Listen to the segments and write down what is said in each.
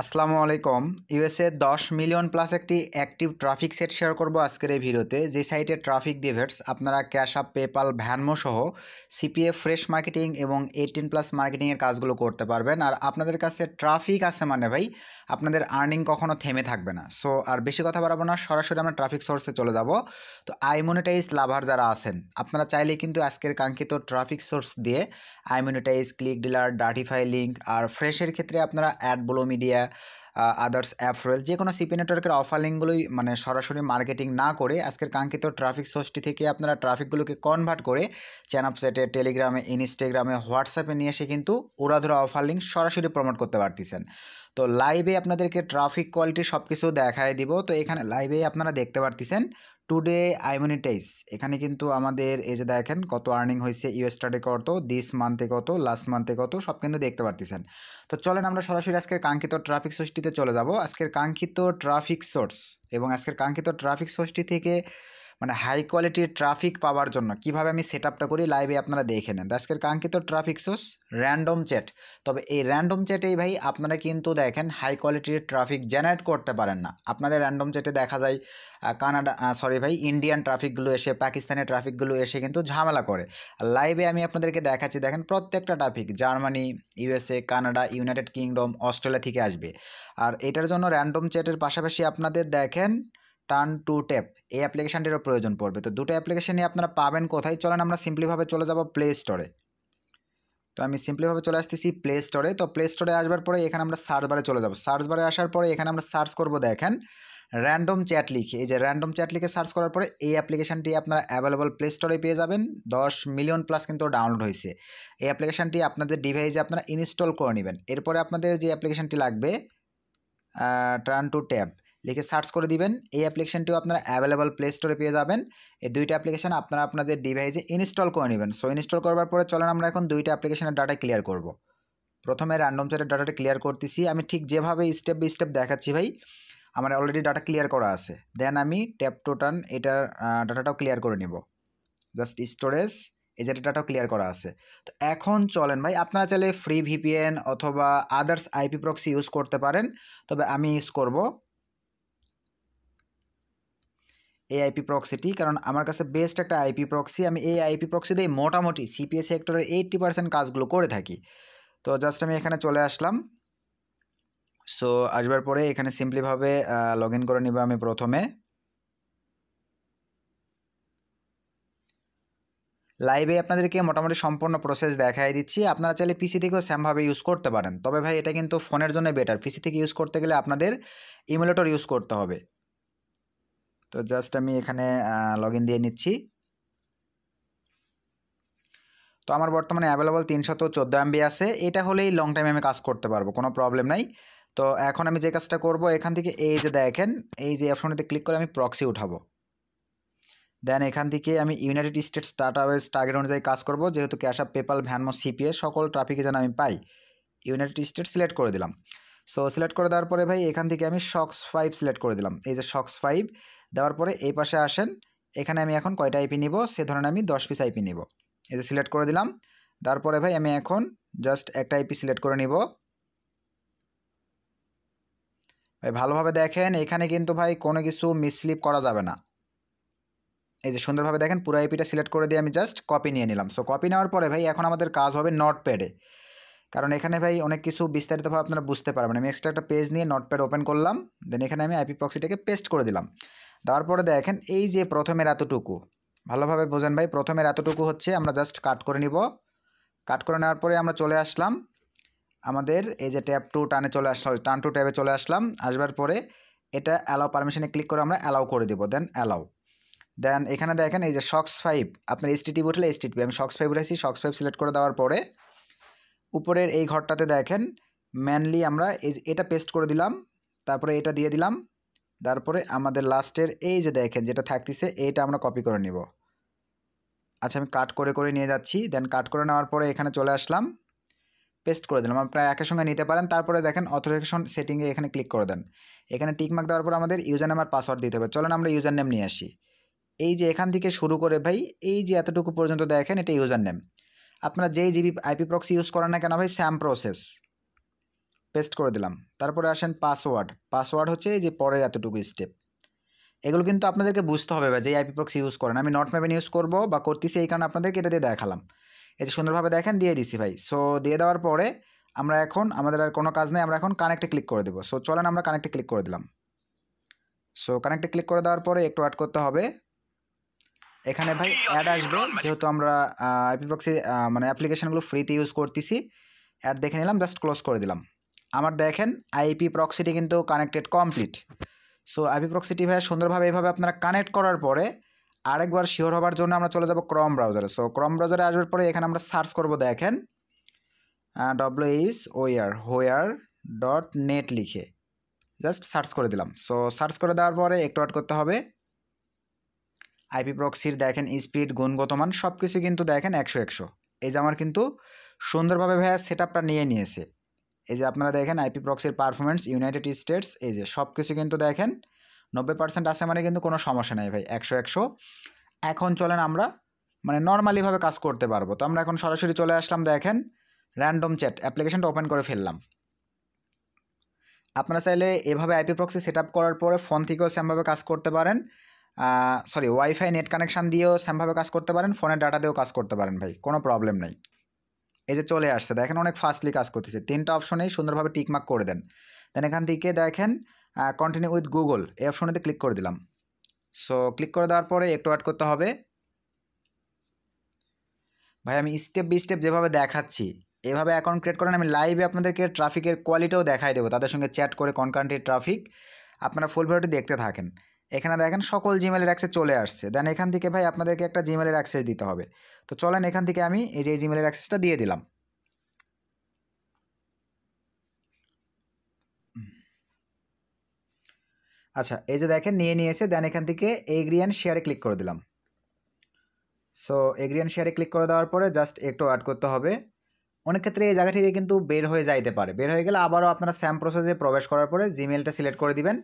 আসসালামু আলাইকুম। USA 10 million plus একটি অ্যাক্টিভ ট্রাফিক সেট শেয়ার করব আজকের এই ভিডিওতে। যে সাইটে ট্রাফিক ডিভেটস আপনারা ক্যাশ আপ, পেপাল, ভ্যানমো সহ সিপিএফ ফ্রেশ মার্কেটিং এবং 18+ মার্কেটিংয়ের কাজগুলো করতে পারবেন। আর আপনাদের কাছে ট্রাফিক আছে মানে ভাই আপনাদের আর্নিং কখনো থেমে থাকবে না। সো আর বেশি কথা বাড়াবো না, সরাসরি আমরা ট্রাফিক সোর্সে চলে যাব। তো আইমনিটাইজ লাভার যারা আছেন আপনারা চাইলে কিন্তু আজকের কাঙ্ক্ষিত ট্রাফিক সোর্স দিয়ে আইমনিটাইজ, ক্লিক ডিলার, ডার্টিফাই লিঙ্ক আর ফ্রেশের ক্ষেত্রে আপনারা অ্যাডব্লো মিডিয়া, আদার্স অ্যাপরয়েল যে কোনো সিপি নেটওয়ার্কের অফার লিঙ্কগুলোই মানে সরাসরি মার্কেটিং না করে আজকের কাঙ্ক্ষিত ট্রাফিক সোর্সটি থেকে আপনারা ট্রাফিকগুলোকে কনভার্ট করে চ্যানআপচ্যাটে, টেলিগ্রামে, ইনস্টাগ্রামে, হোয়াটসঅ্যাপে নিয়ে এসে কিন্তু উড়াধুরা অফার লিঙ্ক সরাসরি প্রমোট করতে পারতেছেন। তো লাইভে আপনাদেরকে ট্রাফিক কোয়ালিটি সব কিছু দেখায় দিব। তো এখানে লাইভে আপনারা দেখতে পারতেছেন টুডে আইমনিটাইজ। এখানে কিন্তু আমাদের এই যে দেখেন কত আর্নিং হয়েছে, ইউএসটারে কত, দিস মান্থে কত, লাস্ট মান্থে কত, সব কিন্তু দেখতে পারতেছেন। তো চলেন আমরা সরাসরি আজকের কাঙ্ক্ষিত ট্রাফিক সোর্সটিতে চলে যাব। আজকের কাঙ্ক্ষিত ট্রাফিক সোর্স এবং আজকের কাঙ্ক্ষিত ট্রাফিক সোর্সটি থেকে মানে হাই কোয়ালিটির ট্রাফিক পাওয়ার জন্য কিভাবে আমি সেট আপটা করি লাইভে আপনারা দেখে নেন। আজকের কাঙ্ক্ষিত ট্রাফিক সোর্স র্যান্ডম চ্যাট। তবে এই র্যান্ডম চ্যাটেই ভাই আপনারা কিন্তু দেখেন হাই কোয়ালিটির ট্রাফিক জেনারেট করতে পারেন না। আপনাদের র্যান্ডম চ্যাটে দেখা যায় ইন্ডিয়ান ট্রাফিকগুলো এসে, পাকিস্তানের ট্রাফিকগুলো এসে কিন্তু ঝামেলা করে। লাইভে আমি আপনাদেরকে দেখাচ্ছি, দেখেন প্রত্যেকটা traffic Germany, USA, Canada, United kingdom, Australia থেকে আসবে। আর এটার জন্য র্যান্ডম চ্যাটের পাশাপাশি আপনাদের দেখেন টার্ন টু ট্যাপ এই অ্যাপ্লিকেশানটিরও প্রয়োজন পড়বে। তো দুটো অ্যাপ্লিকেশানই আপনারা পাবেন কোথায়? চলেন আমরা সিম্পলিভাবে চলে যাব প্লে স্টোরে। তো আমি সিম্পলিভাবে চলে আসতেছি প্লে স্টোরে। তো প্লে স্টোরে আসবার পরে এখানে আমরা সার্চ বারে চলে যাব। সার্চ বারে আসার পরে এখানে আমরা সার্চ করব, দেখেন র্যান্ডম চ্যাট লিখে। এই যে র্যান্ডম চ্যাট লিখে সার্চ করার পরে এই অ্যাপ্লিকেশানটি আপনারা অ্যাভেলেবল প্লে স্টোরে পেয়ে যাবেন। 10 মিলিয়ন প্লাস কিন্তু ডাউনলোড হয়েছে। এই অ্যাপ্লিকেশানটি আপনাদের ডিভাইসে আপনারা ইনস্টল করে নেবেন। এরপরে আপনাদের যে অ্যাপ্লিকেশানটি লাগবে টার্ন টু ট্যাব লিখে সার্চ করে দিবেন। এই অ্যাপ্লিকেশানটিও আপনারা অ্যাভেলেবল প্লে স্টোরে পেয়ে যাবেন। এই দুইটা অ্যাপ্লিকেশান আপনারা আপনাদের ডিভাইসে ইনস্টল করে নেবেন। সো ইনস্টল করবার পরে চলেন আমরা এখন দুইটা অ্যাপ্লিকেশানের ডাটা ক্লিয়ার করব। প্রথমে র্যান্ডম চ্যাটের ডাটাটা ক্লিয়ার করতেছি। আমি ঠিক যেভাবে স্টেপ বাই স্টেপ দেখাচ্ছি ভাই, আমার অলরেডি ডাটা ক্লিয়ার করা আছে। দেন আমি ট্যাপ টু টার্ন এটার ডাটাটাও ক্লিয়ার করে নেব। জাস্ট স্টোরেজ এই যে ডাটাটাও ক্লিয়ার করা আছে। তো এখন চলেন ভাই, আপনারা চাইলে ফ্রি ভিপিএন অথবা আদার্স আইপি প্রক্সি ইউজ করতে পারেন। তবে আমি ইউজ করব এই আইপি প্রক্সিটি, কারণ আমার কাছে বেস্ট একটা আইপি প্রক্সি। আমি এই আইপি প্রক্সি দিয়ে মোটামুটি সিপিএস সেক্টরের 80% কাজগুলো করে থাকি। তো জাস্ট আমি এখানে চলে আসলাম। সো আসবার পরে এখানে সিম্পলিভাবে লগ ইন করে নিব আমি প্রথমে। লাইভে আপনাদেরকে মোটামুটি সম্পূর্ণ প্রসেস দেখাই দিচ্ছি। আপনারা চাইলে পিসি থেকেও সেমভাবে ইউজ করতে পারেন। তবে ভাই এটা কিন্তু ফোনের জন্য বেটার। পিসি থেকে ইউজ করতে গেলে আপনাদের ইমুলেটর ইউজ করতে হবে। তো জাস্ট আমি এখানে লগ ইন দিয়ে নিচ্ছি। তো আমার বর্তমানে অ্যাভেলেবল 314 MB আছে। এটা হলেই লং টাইম আমি কাজ করতে পারবো, কোনো প্রবলেম নাই। তো এখন আমি যে কাজটা করব, এখান থেকে এই যে দেখেন এই যে অপশনটিতে ক্লিক করে আমি প্রক্সি উঠাবো। দেন এখান থেকে আমি ইউনাইটেড স্টেটস ডাটাবেস টার্গেট অনুযায়ী কাজ করব, যেহেতু ক্যাশ আপ, পেপাল, ভ্যানমো, সিপিএস সকল ট্রাফিকে যেন আমি পাই। ইউনাইটেড স্টেটস সিলেক্ট করে দিলাম। সো সিলেক্ট করে দেওয়ার পরে ভাই এখান থেকে আমি শক্স 5 সিলেক্ট করে দিলাম। এই যে শক্স 5 দেওয়ার পরে এই পাশে আসেন, এখানে আমি এখন কয়টা আইপি নিব সে ধরেন আমি 10 পিস আইপি নিব। এই যে সিলেক্ট করে দিলাম। তারপরে ভাই আমি এখন জাস্ট একটা আইপি সিলেক্ট করে নিব। ভাই ভালোভাবে দেখেন, এখানে কিন্তু ভাই কোনো কিছু মিসস্লিপ করা যাবে না। এই যে সুন্দরভাবে দেখেন পুরো আইপিটা সিলেক্ট করে দিয়ে আমি জাস্ট কপি নিয়ে নিলাম। সো কপি নেওয়ার পরে ভাই এখন আমাদের কাজ হবে নোটপ্যাডে, কারণ এখানে ভাই অনেক কিছু বিস্তারিতভাবে আপনারা বুঝতে পারবেন। আমি এক্সট্রা একটা পেজ নিয়ে নোটপ্যাড ওপেন করলাম। দেন এখানে আমি আইপি প্রক্সিটাকে পেস্ট করে দিলাম। দেওয়ার পরে দেখেন এই যে প্রথমের এতটুকু ভালোভাবে বোঝেন ভাই, প্রথমের এতটুকু হচ্ছে আমরা জাস্ট কাট করে নিব। কাট করে নেওয়ার পরে আমরা চলে আসলাম আমাদের এই যে ট্যাব টু টানে চলে আসলাম, টার্ন টু ট্যাবে চলে আসলাম। আসবার পরে এটা অ্যালাউ পারমিশনে ক্লিক করে আমরা অ্যালাউ করে দেবো। দেন অ্যালাউ। দেন এখানে দেখেন এই যে শক্স 5 আপনার এসটিটিভি উঠলে এসটিটিভি, আমি শক্স 5 উঠেছি। শক্স 5 সিলেক্ট করে দেওয়ার পরে উপরের এই ঘরটাতে দেখেন ম্যানলি আমরা এটা পেস্ট করে দিলাম। তারপরে এটা দিয়ে দিলাম। তারপরে আমাদের লাস্টের এই যে দেখেন যেটা থাকতেছে এইটা আমরা কপি করে নিব। আচ্ছা আমি কাট করে করে নিয়ে যাচ্ছি। দেন কাট করে নেওয়ার পরে এখানে চলে আসলাম, পেস্ট করে দিলাম। আপনারা একের সঙ্গে নিতে পারেন। তারপরে দেখেন অথরাইজেশন সেটিংয়ে এখানে ক্লিক করে দেন। এখানে টিকমার্ক দেওয়ার পর আমাদের ইউজার নেম আর পাসওয়ার্ড দিতে হবে। চলেন আমরা ইউজার নেম নিয়ে আসি। এই যে এখান থেকে শুরু করে ভাই এই যে এতটুকু পর্যন্ত দেখেন এটা ইউজার নেম। আপনারা যেই জিবি আইপি প্রক্সি ইউজ করেন না কেন ভাই সেম প্রসেস। পেস্ট করে দিলাম। তারপরে আসেন পাসওয়ার্ড হচ্ছে এই যে পরের এতটুকু স্টেপ। এগুলো কিন্তু আপনাদেরকে বুঝতে হবে ভাই, যে আইপি প্রক্সি ইউজ করেন। আমি নট ম্যাপেন ইউজ করবো বা করতেছি এই কারণে আপনাদেরকে এটা দিয়ে দেখালাম। এই যে সুন্দরভাবে দেখেন দিয়ে দিছি ভাই। সো দিয়ে দেওয়ার পরে আমরা এখন আমাদের আর কোনো কাজ নেই, আমরা এখন কানেক্টে ক্লিক করে দেবো। সো চলেন আমরা কানেক্টে ক্লিক করে দিলাম। সো কানেক্টে ক্লিক করে দেওয়ার পরে একটু অ্যাড করতে হবে। এখানে ভাই অ্যাড আসবে, যেহেতু আমরা আইপি প্রক্সি মানে অ্যাপ্লিকেশনগুলো ফ্রিতে ইউজ করতেছি। অ্যাড দেখে নিলাম, জাস্ট ক্লোজ করে দিলাম। আমার দেখেন আইপি প্রক্সিটি কিন্তু কানেক্টেড কমপ্লিট। সো আইপি প্রক্সিটি ভাই সুন্দরভাবে এইভাবে আপনারা কানেক্ট করার পরে আরেকবার শিওর হওয়ার জন্য আমরা চলে যাব ক্রম ব্রাউজারে। সো ক্রম ব্রাউজারে আসবার পরে এখানে আমরা সার্চ করব, দেখেন whoer.net লিখে জাস্ট সার্চ করে দিলাম। সো সার্চ করে দেওয়ার পরে একটু ওয়েট করতে হবে। আইপি প্রক্সির দেখেন স্পিড, গুণগত মান সব কিছু কিন্তু দেখেন 100 এই যে আমার কিন্তু সুন্দরভাবে ভাইয়া সেট আপটা নিয়ে নিয়েছে। এই যে আপনারা দেখেন আইপি প্রক্সির পারফরমেন্স ইউনাইটেড স্টেটস, এই যে সব কিছু কিন্তু দেখেন 90% আছে, মানে কিন্তু কোনো সমস্যা নেই ভাই, 100। এখন চলেন আমরা মানে নর্মালিভাবে কাজ করতে পারবো। তো আমরা এখন সরাসরি চলে আসলাম, দেখেন র্যান্ডম চ্যাট অ্যাপ্লিকেশনটা ওপেন করে ফেললাম। আপনারা চাইলে এভাবে আইপি প্রক্সি সেট আপ করার পরে ফোন থেকেও সেমভাবে কাজ করতে পারেন, ওয়াইফাই নেট কানেকশান দিয়েও সেমভাবে কাজ করতে পারেন, ফোনের ডাটা দিয়েও কাজ করতে পারেন ভাই, কোনো প্রবলেম নেই। এই যে চলে আসছে দেখেন, অনেক ফাস্টলি কাজ করতেছে। 3টা অপশনেই সুন্দরভাবে টিকমার্ক করে দেন। দেন এখান থেকে দেখেন কন্টিনিউ উইথ গুগল এই অপশনেতে ক্লিক করে দিলাম। সো ক্লিক করে দেওয়ার পরে একটু অ্যাড করতে হবে। ভাই আমি স্টেপ বাই স্টেপ যেভাবে দেখাচ্ছি এভাবে অ্যাকাউন্ট ক্রিয়েট করেন। আমি লাইভে আপনাদেরকে ট্রাফিকের কোয়ালিটিও দেখাই দেবো, তাদের সঙ্গে চ্যাট করে কনকান্ট্রি ট্রাফিক। আপনারা ফুল ভিডিওটি দেখতে থাকেন। এখানে দেখেন সকল জিমেলের অ্যাক্সেস চলে আসছে। দেন এখান থেকে ভাই আপনাদেরকে একটা জিমেলের অ্যাক্সেস দিতে হবে। তো চলেন এখান থেকে আমি এই যে জিমেলের অ্যাক্সেসটা দিয়ে দিলাম। আচ্ছা এই যে দেখেন নিয়ে নিয়েছে। দেন এখান থেকে এগ্রি অ্যান্ড শেয়ারে ক্লিক করে দিলাম। সো এগ্রি অ্যান্ড শেয়ারে ক্লিক করে দেওয়ার পরে জাস্ট একটু অ্যাড করতে হবে। অনেক ক্ষেত্রে এই জায়গা থেকে কিন্তু বের হয়ে যাইতে পারে, বের হয়ে গেলে আবারও আপনারা স্যাম প্রসেসে প্রবেশ করার পরে জিমেলটা সিলেক্ট করে দিবেন,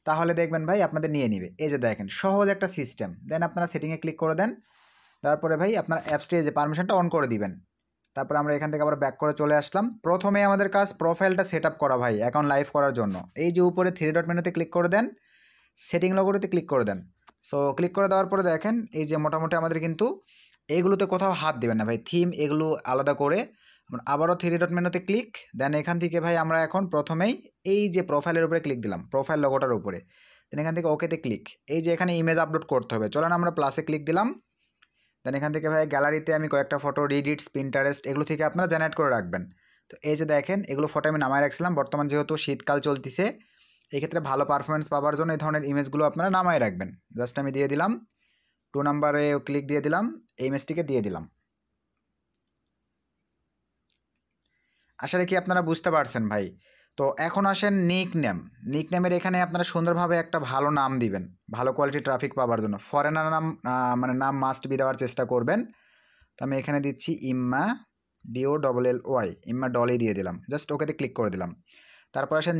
তাহলে দেখবেন ভাই আপনাদের নিয়ে নিবে। এই যে দেখেন সহজ একটা সিস্টেম। দেন আপনারা সেটিংয়ে ক্লিক করে দেন। তারপরে ভাই আপনার অ্যাপসটি যে পারমিশনটা অন করে দিবেন। তারপরে আমরা এখান থেকে আবার ব্যাক করে চলে আসলাম। প্রথমে আমাদের কাজ প্রোফাইলটা সেট আপ করা ভাই, অ্যাকাউন্ট লাইভ করার জন্য। এই যে উপরে 3 ডট মেনুতে ক্লিক করে দেন, সেটিং লোগোতে ক্লিক করে দেন। সো ক্লিক করে দেওয়ার পরে দেখেন এই যে মোটামুটি আমাদের কিন্তু এইগুলোতে কোথাও হাত দেবেন না ভাই, থিম এগুলো আলাদা করে আবারও 3 ডট মেনুতে ক্লিক। দেন এখান থেকে ভাই আমরা এখন প্রথমেই এই যে প্রোফাইলের উপরে ক্লিক দিলাম, প্রোফাইল লোগোটার উপরে। দেন এখান থেকে ওকেতে ক্লিক। এই যে এখানে ইমেজ আপলোড করতে হবে, চলেন আমরা প্লাসে ক্লিক দিলাম। দেন এখান থেকে ভাই গ্যালারিতে আমি কয়েকটা ফটো, রিডিটস, পিন্টারেস্ট এগুলো থেকে আপনারা জেনারেট করে রাখবেন। তো এই যে দেখেন এগুলো ফটো আমি নামায় রাখছিলাম। বর্তমান যেহেতু শীতকাল চলতেছে, এক্ষেত্রে ভালো পারফরমেন্স পাওয়ার জন্য এই ধরনের ইমেজগুলো আপনারা নামায় রাখবেন। জাস্ট আমি দিয়ে দিলাম 2 নাম্বারে ক্লিক দিয়ে দিলাম, এই ইমেজটিকে দিয়ে দিলাম। আশা রাখি আপনারা বুঝতে পারছেন ভাই। তো এখন আসেন নিকনেমের এখানে আপনারা সুন্দরভাবে একটা ভালো নাম দিবেন, ভালো কোয়ালিটি ট্রাফিক পাওয়ার জন্য। ফরেনার নাম মানে নাম মাস্ট বি দেওয়ার চেষ্টা করবেন। তো আমি এখানে দিচ্ছি ইম্মা, DOLLY, ইম্মা ডলি দিয়ে দিলাম। জাস্ট ওকেতে ক্লিক করে দিলাম। তারপর আসেন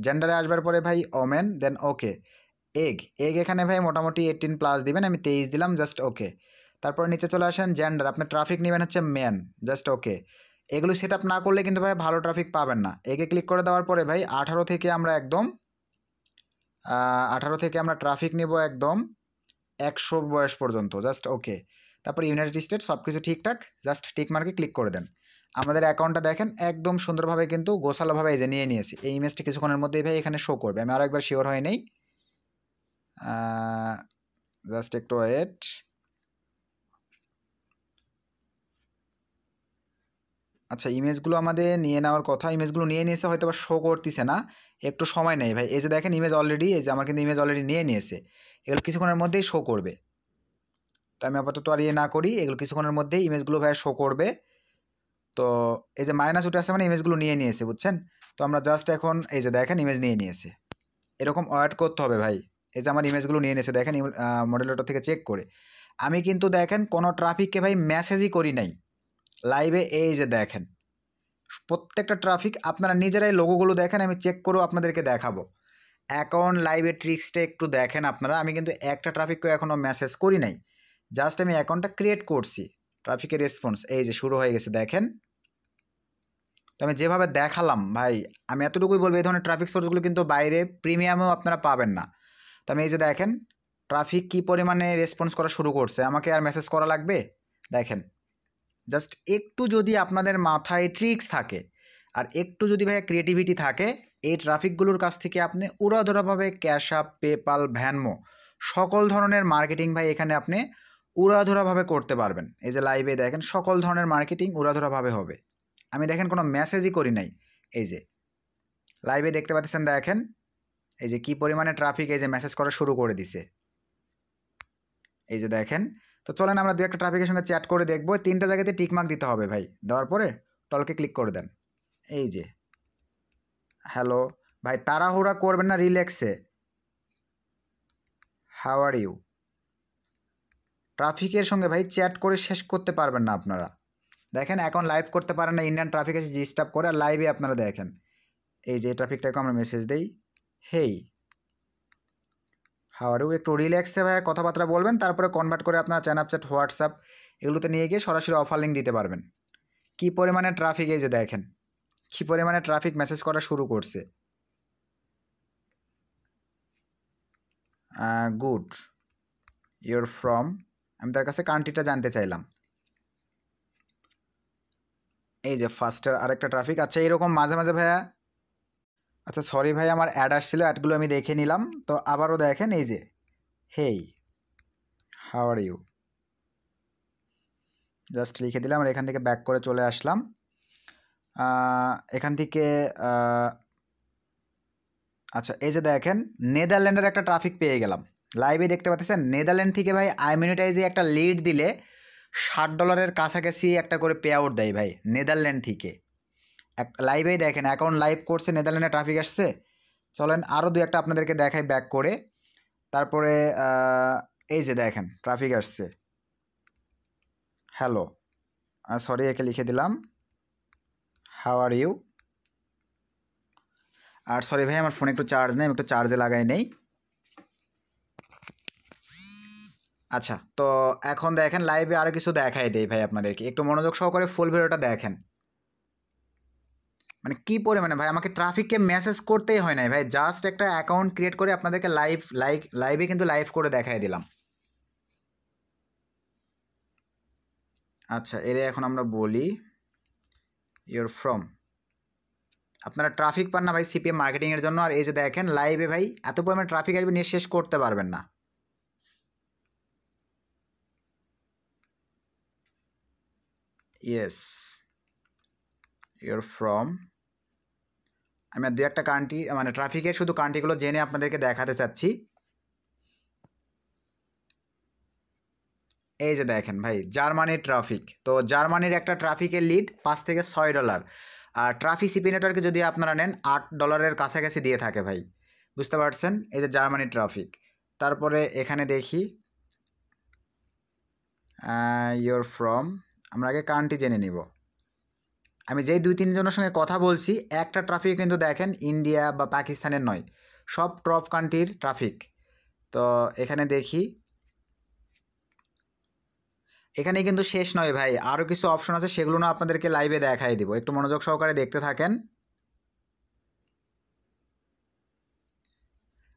জেন্ডারে আসবার পরে ভাই ওমেন, দেন ওকে। এগ এখানে ভাই মোটামুটি 18+ দিবেন, আমি 23 দিলাম, জাস্ট ওকে। তারপর নিচে চলে আসেন জেন্ডার, আপনার ট্রাফিক নেবেন হচ্ছে মেন, জাস্ট ওকে। এগুলো সেট আপ না করলে কিন্তু ভাই ভালো ট্রাফিক পাবেন না। এগে ক্লিক করে দেওয়ার পরে ভাই 18 থেকে আমরা একদম 18 থেকে আমরা ট্রাফিক নেব একদম 100 বয়স পর্যন্ত, জাস্ট ওকে। তারপর ইউনাইটেড স্টেট সব কিছু ঠিকঠাক, জাস্ট টিক মার্কে ক্লিক করে দেন। আমাদের অ্যাকাউন্টটা দেখেন একদম সুন্দরভাবে কিন্তু গোছালোভাবে এই যে নিয়ে নিয়েছি। এই ইমেজটি কিছুক্ষণের মধ্যেই ভাই এখানে শো করবে। আমি আরও একবার শিওর হয়ে নেই, জাস্ট একটু ওয়েট। আচ্ছা ইমেজগুলো আমাদের নিয়ে নেওয়ার কথা, ইমেজগুলো নিয়ে নিয়েছে, হয়তো বা শো করতেছে না, একটু সময় নেই ভাই। এই যে দেখেন ইমেজ অলরেডি, এই যে আমার কিন্তু ইমেজ অলরেডি নিয়ে নিয়েছে, এগুলো কিছুক্ষণের মধ্যেই শো করবে। তো আমি আপাতত আর না করি, এগুলো কিছুক্ষণের মধ্যেই ইমেজগুলো ভাই শো করবে। তো এই যে মাইনাস উঠে আসছে মানে ইমেজগুলো নিয়ে নিয়েছে, বুঝছেন। তো আমরা জাস্ট এখন এই যে দেখেন ইমেজ নিয়ে নিয়েছে, এরকম ওয়েট করতে হবে ভাই। এই যে আমার ইমেজগুলো নিয়ে নিয়েছে দেখেন মডেলেটর থেকে চেক করে। আমি কিন্তু দেখেন কোনো ট্রাফিককে ভাই মেসেজই করি নাই লাইভে। এই যে দেখেন প্রত্যেকটা ট্রাফিক আপনারা নিজেরাই লোগোগুলো দেখেন, আমি চেক করেও আপনাদেরকে দেখাবো। অ্যাকাউন্ট লাইভের ট্রিক্সটা একটু দেখেন আপনারা। আমি কিন্তু একটা ট্রাফিককে এখনও মেসেজ করি নাই, জাস্ট আমি অ্যাকাউন্টটা ক্রিয়েট করছি। ট্রাফিকের রেসপন্স এই যে শুরু হয়ে গেছে দেখেন। তো আমি যেভাবে দেখালাম ভাই, আমি এতটুকুই বলবো এই ধরনের ট্রাফিক সোর্সগুলো কিন্তু বাইরে প্রিমিয়ামেও আপনারা পাবেন না। তো আমি এই যে দেখেন ট্রাফিক কী পরিমাণে রেসপন্স করা শুরু করছে, আমাকে আর মেসেজ করা লাগবে? দেখেন জাস্ট একটু যদি আপনাদের মাথায় ট্রিক্স থাকে আর একটু যদি ভাই ক্রিয়েটিভিটি থাকে, এই ট্রাফিকগুলোর কাছ থেকে আপনি উড়াধুরাভাবে ক্যাশ আপ, পেপাল, ভ্যানমো সকল ধরনের মার্কেটিং ভাই এখানে আপনি উড়াধুরাভাবে করতে পারবেন। এই যে লাইভে দেখেন সকল ধরনের মার্কেটিং উড়াধুরাভাবে হবে। আমি দেখেন কোনো মেসেজই করি নাই, এই যে লাইভে দেখতে পাচ্ছেন, দেখেন এই যে কি পরিমাণে ট্রাফিক এই যে মেসেজ করা শুরু করে দিছে, এই যে দেখেন। তো চলেন আমরা দু একটা ট্রাফিকের সঙ্গে চ্যাট করে দেখবো। 3টা জায়গাতে টিকমার্ক দিতে হবে ভাই, দেওয়ার পরে টলকে ক্লিক করে দেন। এই যে হ্যালো ভাই, তাড়াহুড়া করবেন না, রিল্যাক্সে। How are you? ট্রাফিকের সঙ্গে ভাই চ্যাট করে শেষ করতে পারবেন না আপনারা। দেখেন এখন লাইভ করতে পারেন না, ইন্ডিয়ান ট্রাফিক এসে ডিস্টার্ব করে, আর লাইভে আপনারা দেখেন এই যে ট্রাফিকটাকে আমরা মেসেজ দেই, হেই হাউ আর ইউ। একটু রিল্যাক্সে ভাই কথাবার্তা বলবেন, তারপরে কনভার্ট করে আপনার স্ন্যাপচ্যাট, হোয়াটসঅ্যাপ এগুলোতে নিয়ে গিয়ে সরাসরি অফার লিঙ্ক দিতে পারবেন। কী পরিমাণে ট্রাফিক, এই যে দেখেন কী পরিমাণে ট্রাফিক মেসেজ করা শুরু করছে। গুড, ইউর ফ্রম, আমি তার কাছে কান্ট্রিটা জানতে চাইলাম। এই যে ফার্স্টের আরেকটা ট্রাফিক। আচ্ছা এরকম মাঝে মাঝে ভাইয়া, আচ্ছা সরি ভাই আমার অ্যাড আসছিলো, অ্যাডগুলো আমি দেখে নিলাম। তো আবারও দেখেন এই যে hey how are you, just লিখে দিলাম আর এখান থেকে ব্যাক করে চলে আসলাম। এখান থেকে আচ্ছা এই যে দেখেন নেদারল্যান্ডের একটা ট্রাফিক পেয়ে গেলাম, লাইভে দেখতে পাচ্ছেন। নেদারল্যান্ড থেকে ভাই আইমিনিটাইজে একটা লিড দিলে $60 কাছাকাছি একটা করে পে আউট দেয় ভাই, নেদারল্যান্ড থেকে। এক লাইভেই দেখেন অ্যাকাউন্ট লাইভ করছে, নেদারল্যান্ডে ট্রাফিক আসছে। চলেন আরও দু একটা আপনাদেরকে দেখাই ব্যাক করে। তারপরে এই যে দেখেন ট্রাফিক আসছে, হ্যালো, সরি একে লিখে দিলাম হাউ আর ইউ। আর সরি ভাই আমার ফোনে একটু চার্জ নেই, আমি একটু চার্জে লাগাই নেই। আচ্ছা তো এখন দেখেন লাইভে আরও কিছু দেখাই দেই ভাই আপনাদেরকে, একটু মনোযোগ সহকারে ফুল ভিডিওটা দেখেন। মানে কী পরিমাণে ভাই আমাকে ট্রাফিককে মেসেজ করতেই হয় নাই ভাই, জাস্ট একটা অ্যাকাউন্ট ক্রিয়েট করে আপনাদেরকে লাইভে কিন্তু লাইভ করে দেখাই দিলাম। আচ্ছা এর এখন আমরা বলি ইউর ফ্রম, আপনারা ট্রাফিক পান না ভাই সিপিএম মার্কেটিংয়ের জন্য। আর এই যে দেখেন লাইভে ভাই এত পরিমাণে ট্রাফিক আসবে, নিয়ে শেষ করতে পারবেন না। ইয়েস ইউর ফ্রম, আমি আর দু একটা কান্ট্রি মানে ট্রাফিকের শুধু কান্ট্রিগুলো জেনে আপনাদেরকে দেখাতে চাচ্ছি। এই যে দেখেন ভাই জার্মানির ট্রাফিক, তো জার্মানির একটা ট্রাফিকের লিড $5 থেকে $6। আর ট্রাফিক সিপি নেটওয়ার্কে যদি আপনারা নেন $8 কাছাকাছি দিয়ে থাকে ভাই, বুঝতে পারছেন। এই যে জার্মানির ট্রাফিক। তারপরে এখানে দেখি ইউর ফ্রম, আমরা আগে কান্ট্রি জেনে নিব। আমি যেই 2-3 জনের সঙ্গে কথা বলছি একটা ট্রাফিক কিন্তু দেখেন ইন্ডিয়া বা পাকিস্তানের নয়, সব টপ কান্ট্রির ট্রাফিক। তো এখানে দেখি, এখানে কিন্তু শেষ নয় ভাই, আরও কিছু অপশন আছে, সেগুলো না আপনাদেরকে লাইভে দেখাই দিব, একটু মনোযোগ সহকারে দেখতে থাকেন।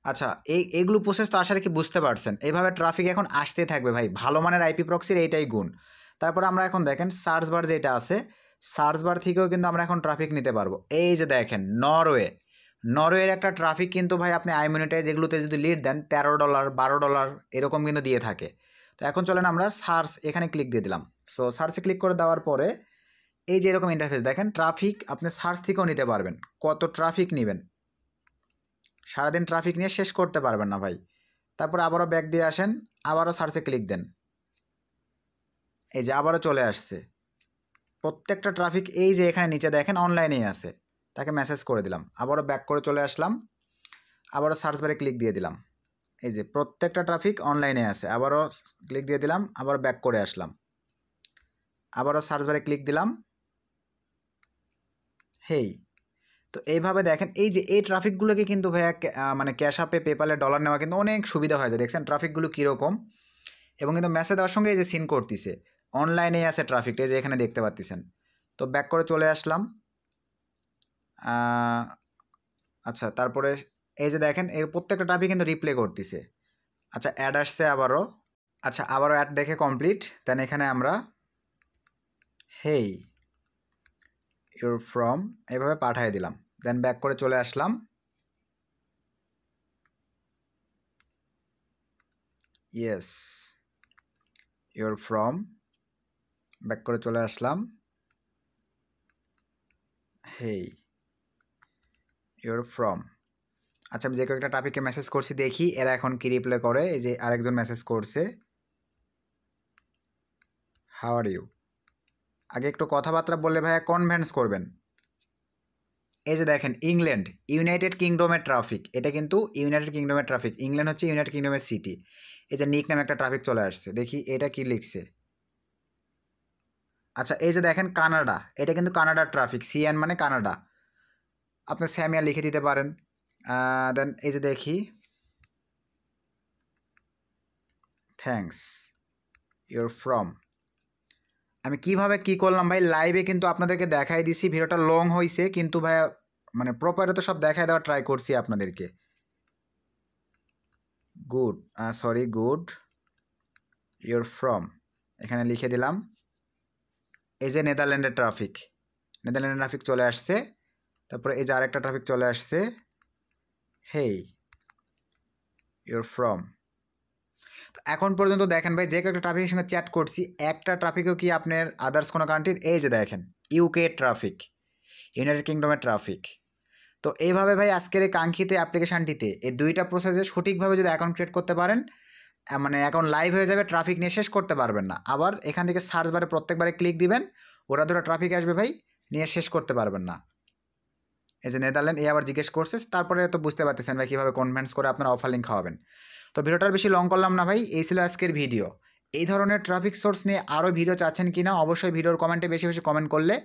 আচ্ছা এইগুলো প্রসেস তো আশা কি বুঝতে পারছেন। এইভাবে ট্রাফিক এখন আসতে থাকবে ভাই, ভালো মানের আইপি প্রক্সির এইটাই গুণ। তারপর আমরা এখন দেখেন সার্চ বার যেটা আছে, সার্চ বার থেকেও কিন্তু আমরা এখন ট্রাফিক নিতে পারবো। এই যে দেখেন নরওয়ের একটা ট্রাফিক কিন্তু ভাই আপনি আইমিনিটাইজ এগুলোতে যদি লিড দেন $13 $12 এরকম কিন্তু দিয়ে থাকে। তো এখন চলেন আমরা সার্চ এখানে ক্লিক দিয়ে দিলাম। সো সার্চে ক্লিক করে দেওয়ার পরে এই যে এরকম ইন্টারফেস দেখেন, ট্রাফিক আপনি সার্চ থেকেও নিতে পারবেন, কত ট্রাফিক নেবেন, সারাদিন ট্রাফিক নিয়ে শেষ করতে পারবেন না ভাই। তারপর আবারও ব্যাক দিয়ে আসেন, আবারও সার্চে ক্লিক দেন, এই যে আবারও চলে আসছে প্রত্যেকটা ট্রাফিক। এই যে এখানে নিচে দেখেন অনলাইনেই আছে, তাকে মেসেজ করে দিলাম, আবারও ব্যাক করে চলে আসলাম, আবারও সার্চ বারে ক্লিক দিয়ে দিলাম, এই যে প্রত্যেকটা ট্রাফিক অনলাইনে আছে, আবারও ক্লিক দিয়ে দিলাম, আবারও ব্যাক করে আসলাম, আবারও সার্চ বারে ক্লিক দিলাম, হেই। তো এইভাবে দেখেন এই যে এই ট্রাফিকগুলোকে কিন্তু ভাইয়া মানে ক্যাশ আপে, পেপালে ডলার নেওয়া কিন্তু অনেক সুবিধা হয়ে যায়। দেখছেন ট্রাফিকগুলো কীরকম, এবং কিন্তু মেসেজ দেওয়ার সঙ্গে এই যে সিন করতেছে, অনলাইনেই আছে ট্রাফিকটা, এই যে এখানে দেখতে পাচ্ছেন। তো ব্যাক করে চলে আসলাম, আচ্ছা, তারপরে এই যে দেখেন এর প্রত্যেকটা ট্রাফিক কিন্তু রিপ্লে করতেছে। আচ্ছা, অ্যাড আসছে আবারও। আচ্ছা, আবারও অ্যাড দেখে কমপ্লিট। দেন এখানে আমরা হেই ইউর ফ্রম এভাবে পাঠিয়ে দিলাম। দেন ব্যাক করে চলে আসলাম। ইয়েস ইউর ফ্রম, ব্যাক করে চলে আসলাম। হেই ইউর ফ্রম। আচ্ছা, আমি যে কয়েকটা টপিকে মেসেজ করছি দেখি এরা এখন কি রিপ্লাই করে। এই যে আরেকজন মেসেজ করছে, হাউ আর ইউ। আগে একটু কথাবার্তা বললে ভাইয়া কনভেন্স করবেন। এই যে দেখেন ইংল্যান্ড, ইউনাইটেড কিংডমের ট্রাফিক, এটা কিন্তু ইউনাইটেড কিংডমের ট্রাফিক। ইংল্যান্ড হচ্ছে ইউনাইটেড কিংডমের সিটি। এই যে নিক নামে একটা ট্রাফিক চলে আসছে, দেখি এটা কি লিখছে। আচ্ছা, এই যে দেখেন কানাডা, এটা কিন্তু কানাডার ট্রাফিক। সিএন মানে কানাডা, আপনি স্যামিয়া লিখে দিতে পারেন। দেন এই যে দেখি থ্যাঙ্কস ইউর ফ্রম। আমি কিভাবে কি করলাম ভাই লাইভে কিন্তু আপনাদেরকে দেখাই দিছি। ভিডিওটা লং হয়েছে কিন্তু ভাইয়া মানে প্রপারে তো সব দেখাই দেওয়ার ট্রাই করছি আপনাদেরকে। Good, sorry good your from, এখানে লিখে দিলাম। এই যে নেদারল্যান্ডের ট্রাফিক, নেদারল্যান্ডের ট্রাফিক চলে আসছে। তারপরে এই যে আরেকটা ট্রাফিক চলে আসছে, হেই ইউর ফ্রম। এখন পর্যন্ত দেখেন ভাই যে কয়েকটা ট্রাফিকের সঙ্গে চ্যাট করছি, একটা ট্রাফিকও কি আপনার আদার্স কোনো কান্ট্রির। এই যে দেখেন ইউকে ট্রাফিক, ইউনাইটেড কিংডমের ট্রাফিক। তো এইভাবে ভাই আজকের এই কাঙ্ক্ষিত অ্যাপ্লিকেশানটিতে এই দুইটা প্রসেসে সঠিকভাবে যদি অ্যাকাউন্ট ক্রিয়েট করতে পারেন, মানে অ্যাকাউন্ট লাইভ হয়ে যাবে, ট্রাফিক নিয়ে শেষ করতে পারবেন না। আবার এখান থেকে সার্চ বারে প্রত্যেকবারে ক্লিক দিবেন, ওরা ধরে ট্রাফিক আসবে ভাই, নিয়ে শেষ করতে পারবেন না। এই যে নেদারল্যান্ড, এই আবার জিজ্ঞেস করছে। তারপরে তো বুঝতে পারতেছেন ভাই কীভাবে কনভেন্স করে আপনারা অফার লিঙ্ক খাওয়াবেন। তো ভিডিওটার বেশি লং করলাম না ভাই, এই ছিল আজকের ভিডিও। এই ধরনের ট্রাফিক সোর্স নিয়ে আরও ভিডিও চাচ্ছেন কি না অবশ্যই ভিডিওর কমেন্টে বেশি বেশি কমেন্ট করলে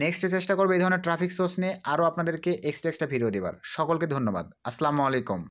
নেক্সটে চেষ্টা করবো এই ধরনের ট্রাফিক সোর্স নিয়ে আরও আপনাদেরকে এক্সট্রা ভিডিও দেওয়ার। সকলকে ধন্যবাদ। আসসালামু আলাইকুম।